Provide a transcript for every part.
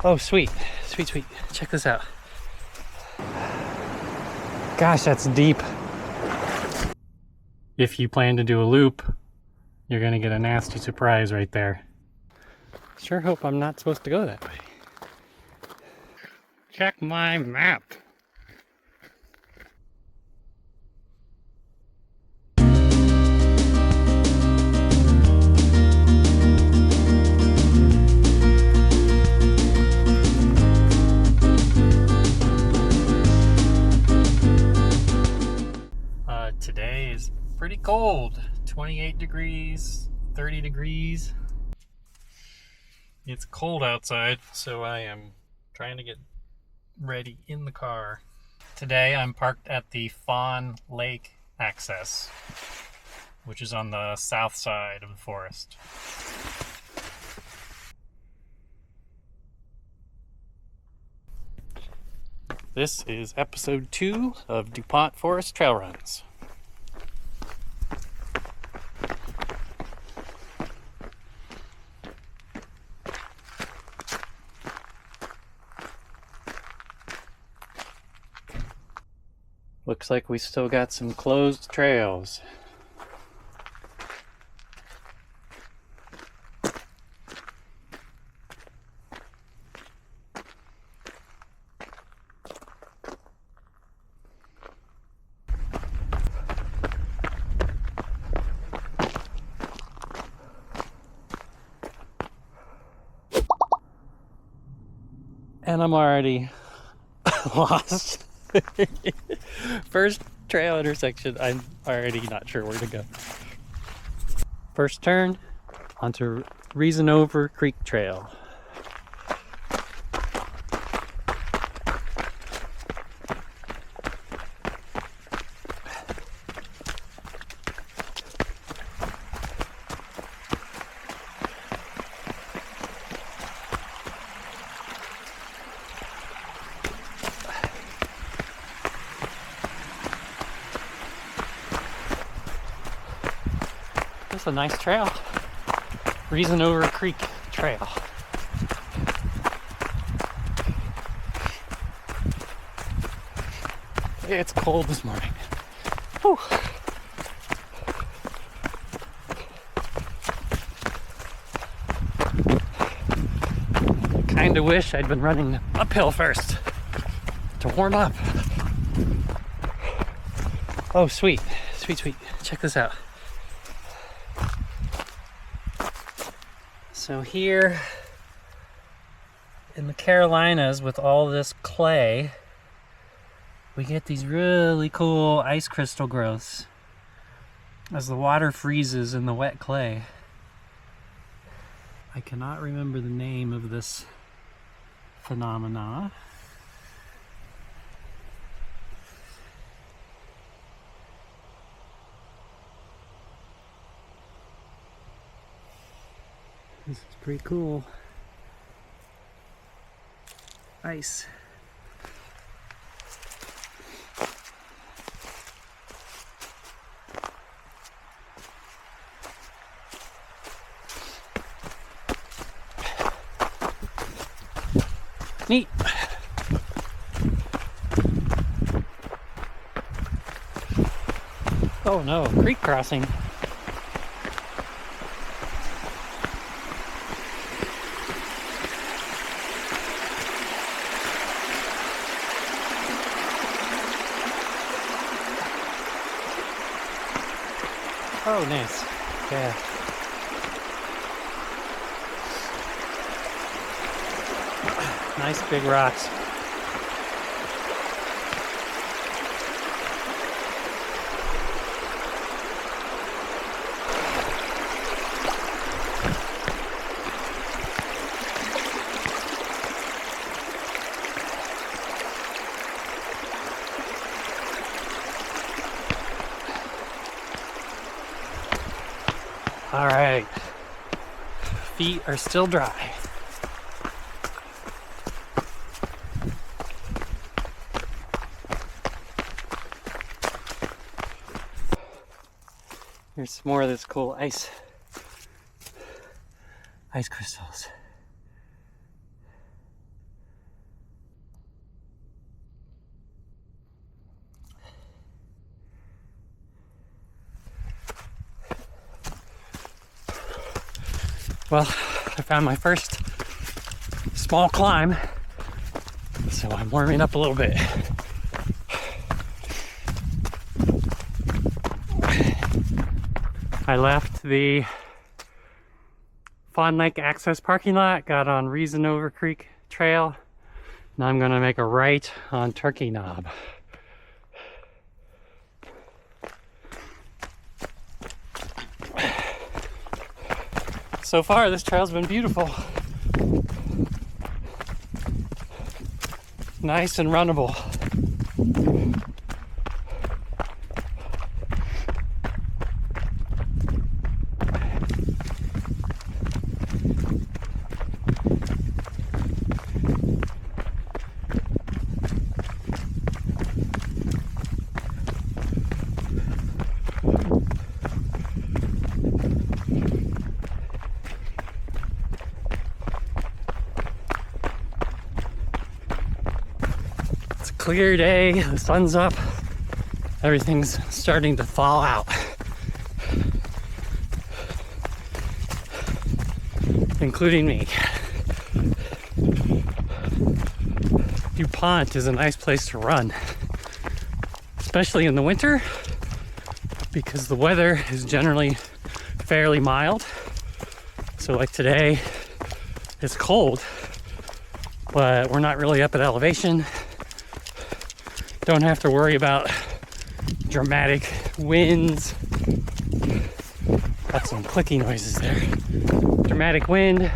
Oh, sweet. Sweet, sweet. Check this out. Gosh, that's deep. If you plan to do a loop, you're gonna get a nasty surprise right there. Sure hope I'm not supposed to go that way. Check my map. Today is pretty cold. 28 degrees, 30 degrees. It's cold outside, so I am trying to get ready in the car. Today I'm parked at the Fawn Lake Access, which is on the south side of the forest. This is episode 2 of DuPont Forest Trail Runs. Looks like we still got some closed trails. And I'm already lost. First trail intersection, I'm already not sure where to go. First turn onto Reasonover Creek Trail. That's a nice trail. Reasonover Creek Trail. It's cold this morning. Whew. Kinda wish I'd been running uphill first to warm up. Oh, sweet. Sweet, sweet. Check this out. So here in the Carolinas, with all this clay, we get these really cool ice crystal growths as the water freezes in the wet clay. I cannot remember the name of this phenomena. This is pretty cool. Ice. Neat. Oh no, creek crossing. Oh, nice. Yeah. Nice big rocks. All right, feet are still dry. Here's some more of this cool ice crystals. Well, I found my first small climb, so I'm warming up a little bit. I left the Fawn Lake Access parking lot, got on Reasonover Creek Trail. Now I'm gonna make a right on Turkey Knob. So far, this trail's been beautiful. Nice and runnable. Clear day, the sun's up, everything's starting to thaw out. Including me. DuPont is a nice place to run, especially in the winter, because the weather is generally fairly mild. So like today, it's cold, but we're not really up at elevation. Don't have to worry about dramatic winds. Got some clicky noises there. Dramatic wind,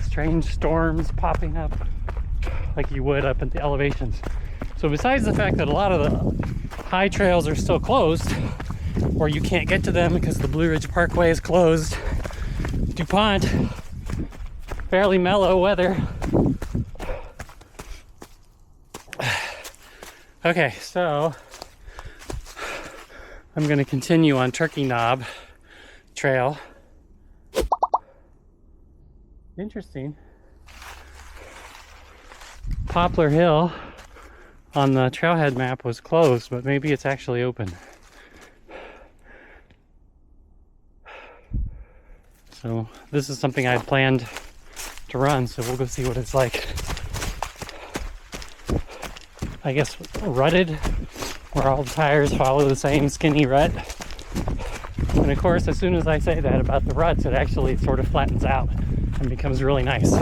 strange storms popping up like you would up at the elevations. So besides the fact that a lot of the high trails are still closed, or you can't get to them because the Blue Ridge Parkway is closed, DuPont, fairly mellow weather. Okay, so I'm going to continue on Turkey Knob Trail. Interesting. Poplar Hill on the trailhead map was closed, but maybe it's actually open. So this is something I had planned to run, so we'll go see what it's like. I guess rutted, where all the tires follow the same skinny rut. And of course, as soon as I say that about the ruts, it actually sort of flattens out and becomes really nice.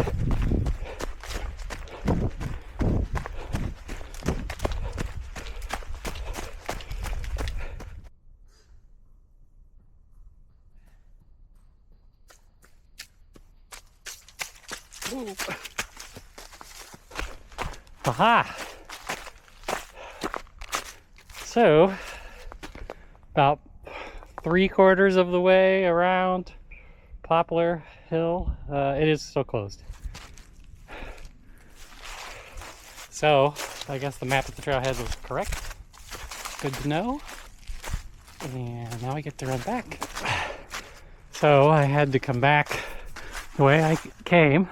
Ooh. Aha! So, about 3/4 of the way around Poplar Hill, it is still closed. So, I guess the map at the trailhead was correct. Good to know. And now I get to run back. So, I had to come back the way I came,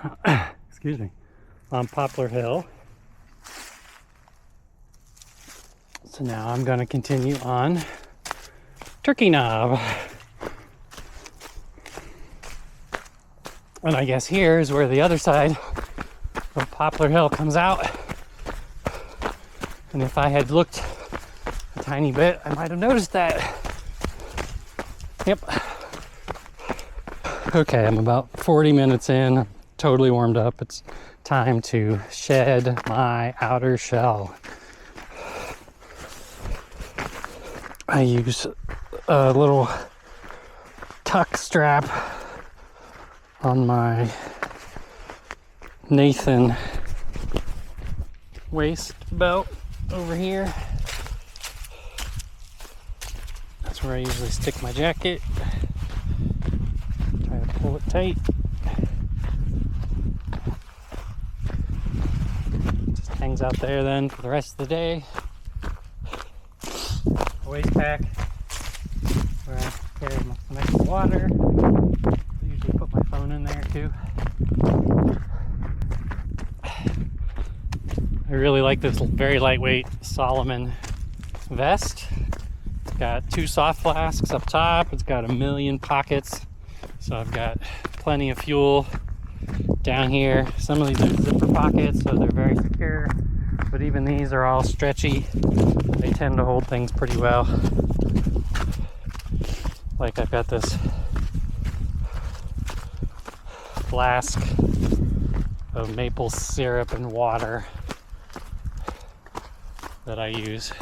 excuse me, on Poplar Hill. So now I'm going to continue on Turkey Knob. And I guess here is where the other side of Poplar Hill comes out. And if I had looked a tiny bit, I might have noticed that. Yep. Okay, I'm about 40 minutes in. I'm totally warmed up. It's time to shed my outer shell. I use a little tuck strap on my Nathan waist belt over here. That's where I usually stick my jacket. Try to pull it tight. Just hangs out there then for the rest of the day. Waist pack where I carry some extra water. I usually put my phone in there too. I really like this very lightweight Solomon vest. It's got 2 soft flasks up top. It's got 1 million pockets. So I've got plenty of fuel down here. Some of these are zipper pockets, so they're very secure, but even these are all stretchy. They tend to hold things pretty well. Like I've got this flask of maple syrup and water that I use.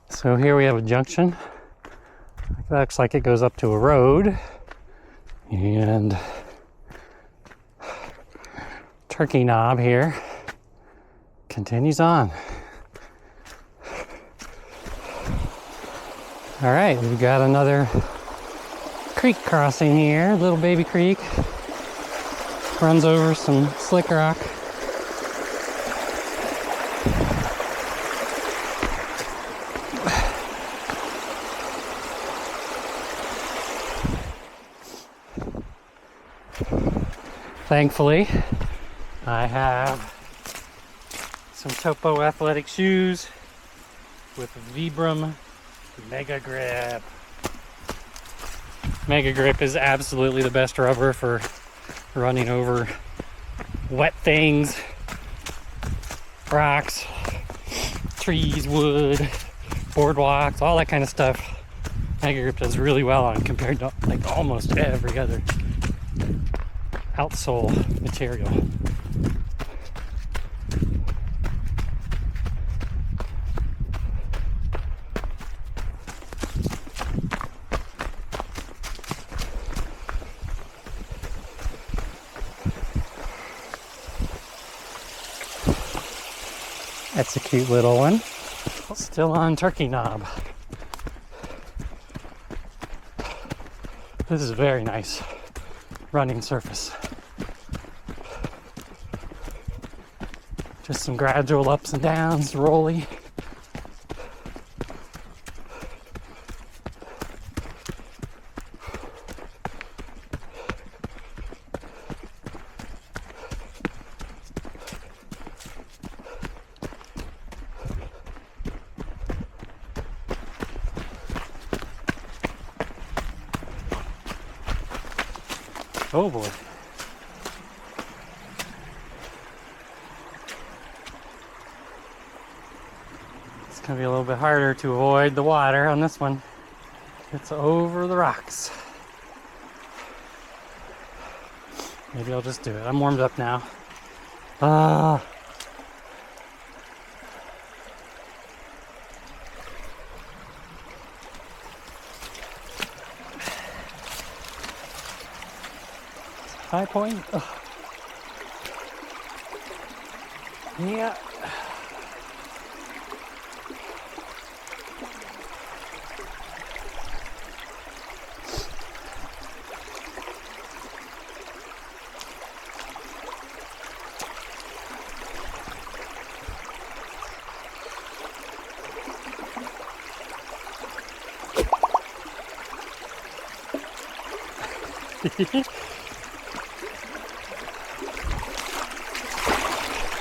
So here we have a junction. It looks like it goes up to a road, and Turkey Knob here continues on. All right, we've got another creek crossing here, little baby creek. Runs over some slick rock. Thankfully, I have some Topo athletic shoes with Vibram MegaGrip. MegaGrip is absolutely the best rubber for running over wet things, rocks, trees, wood, boardwalks, all that kind of stuff. MegaGrip does really well on compared to like almost every other outsole material. That's a cute little one. Still on Turkey Knob. This is a very nice running surface. Just some gradual ups and downs, rolly. Oh boy. It's gonna be a little bit harder to avoid the water on this one. It's over the rocks. Maybe I'll just do it. I'm warmed up now. High point. Oh. Yeah.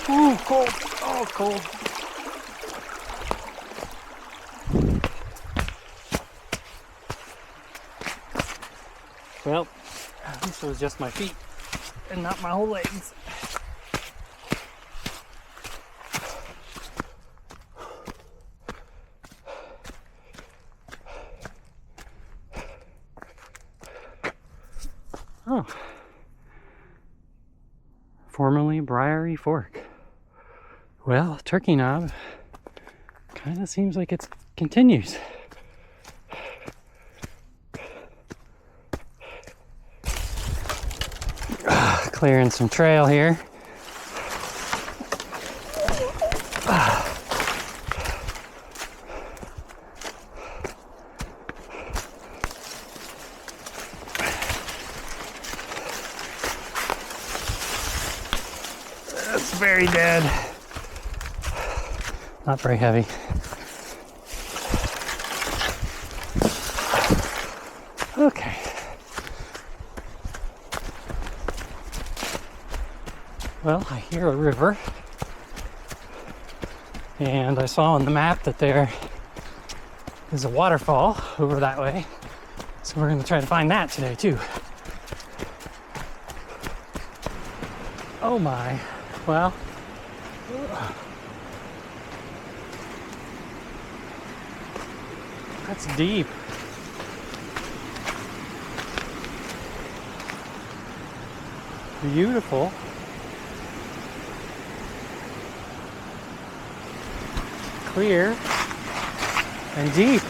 Ooh, cold. Oh, cold. Well, this was just my feet and not my whole legs. Oh. Formerly Briery Fork. Well, Turkey Knob kind of seems like it continues. Clearing some trail here. That's very dead. Not very heavy. Okay. Well, I hear a river, and I saw on the map that there is a waterfall over that way. So So we're gonna try to find that today too. Oh my, well. That's deep. Beautiful. Clear and deep.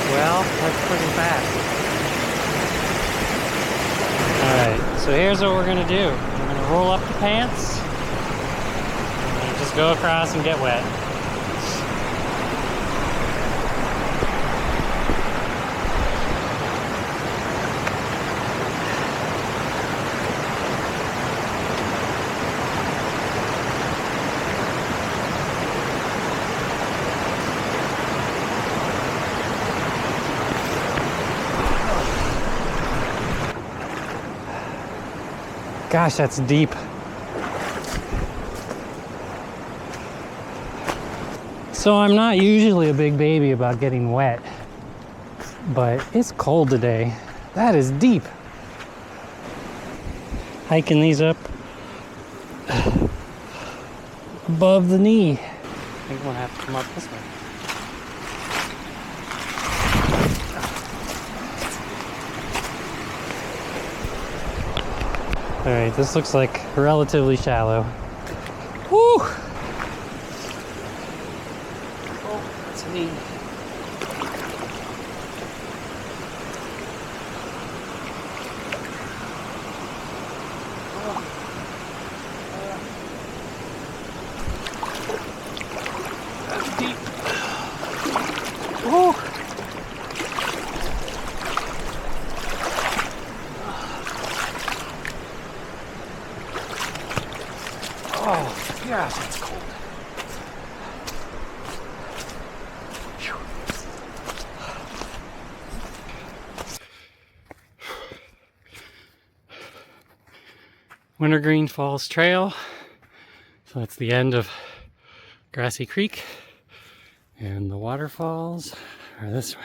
Well, that's pretty fast. Alright, so here's what we're gonna do. We're gonna roll up the pants and just go across and get wet. Gosh, that's deep. So I'm not usually a big baby about getting wet, but it's cold today. That is deep. Hiking these up above the knee. I think I'm gonna have to come up this way. Alright, this looks like relatively shallow. Woo! Oh, that's me. That's deep. Woo! Oh, gosh, that's cold. Whew. Wintergreen Falls Trail. So that's the end of Grassy Creek. And the waterfalls are this way.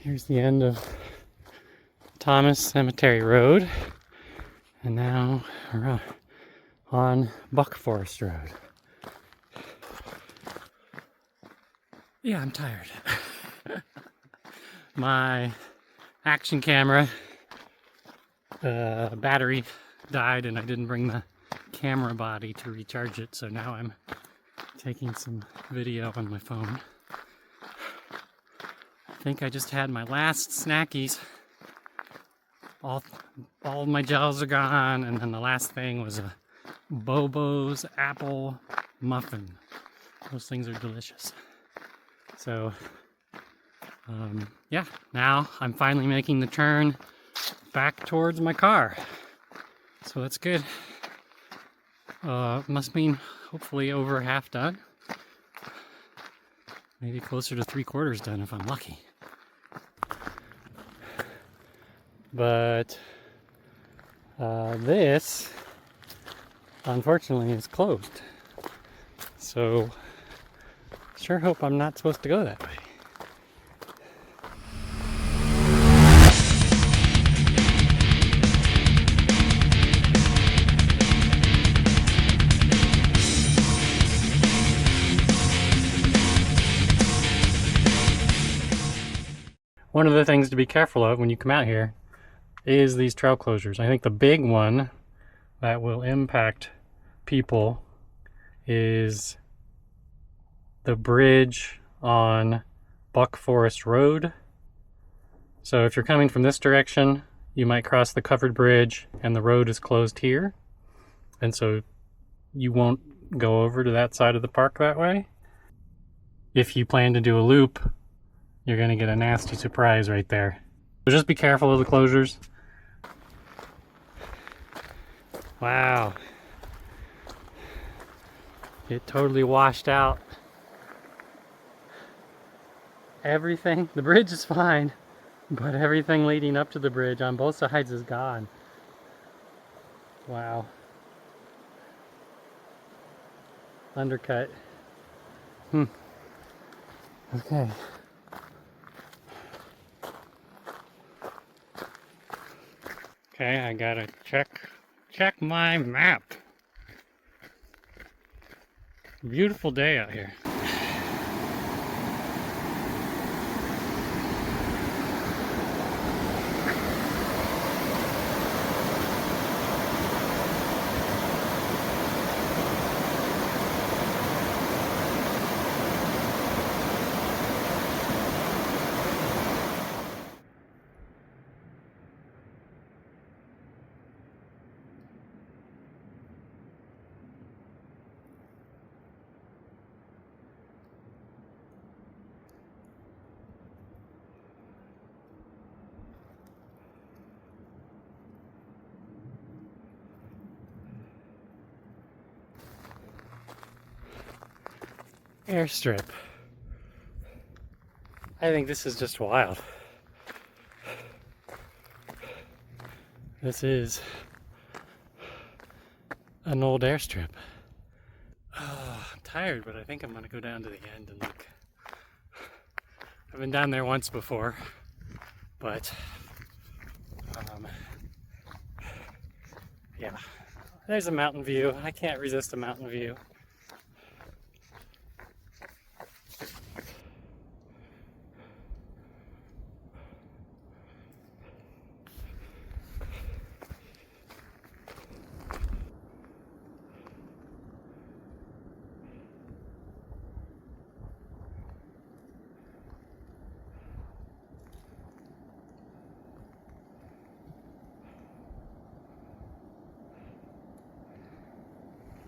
Here's the end of Thomas Cemetery Road, and now we're on Buck Forest Road. Yeah, I'm tired. My action camera battery died and I didn't bring the camera body to recharge it, so now I'm taking some video on my phone. I think I just had my last snackies. All of my gels are gone, and then the last thing was a Bobo's apple muffin. Those things are delicious. So, yeah, now I'm finally making the turn back towards my car. So that's good. Must mean hopefully over half done. Maybe closer to 3/4 done if I'm lucky. But this, unfortunately, is closed. So, sure hope I'm not supposed to go that way. One of the things to be careful of when you come out here is these trail closures. I think the big one that will impact people is the bridge on Buck Forest Road. So if you're coming from this direction, you might cross the covered bridge and the road is closed here. And so you won't go over to that side of the park that way. If you plan to do a loop, you're going to get a nasty surprise right there. So just be careful of the closures. Wow. It totally washed out everything. The bridge is fine, but everything leading up to the bridge on both sides is gone. Wow. Undercut. Okay. Okay, I gotta check my map. Beautiful day out here. Airstrip. I think this is just wild. This is an old airstrip. Oh, I'm tired, but I think I'm gonna go down to the end and look. I've been down there once before, but yeah, there's a mountain view. I can't resist a mountain view.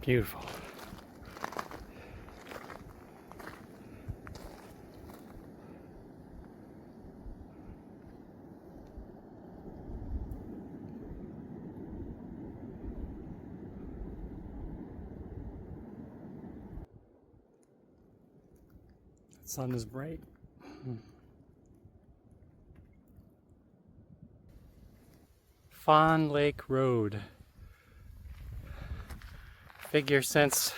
Beautiful. The sun is bright. Fawn Lake Road. Figure since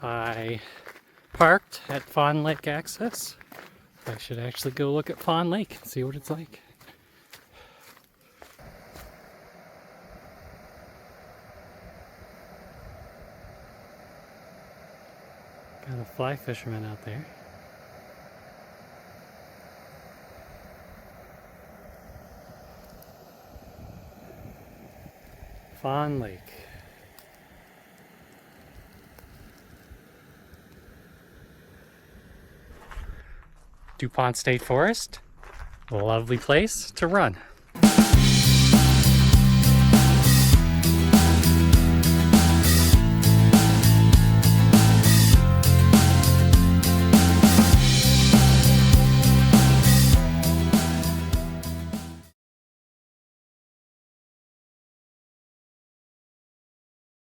I parked at Fawn Lake Access, I should actually go look at Fawn Lake and see what it's like. Got a fly fisherman out there. Fawn Lake. DuPont State Forest. A lovely place to run.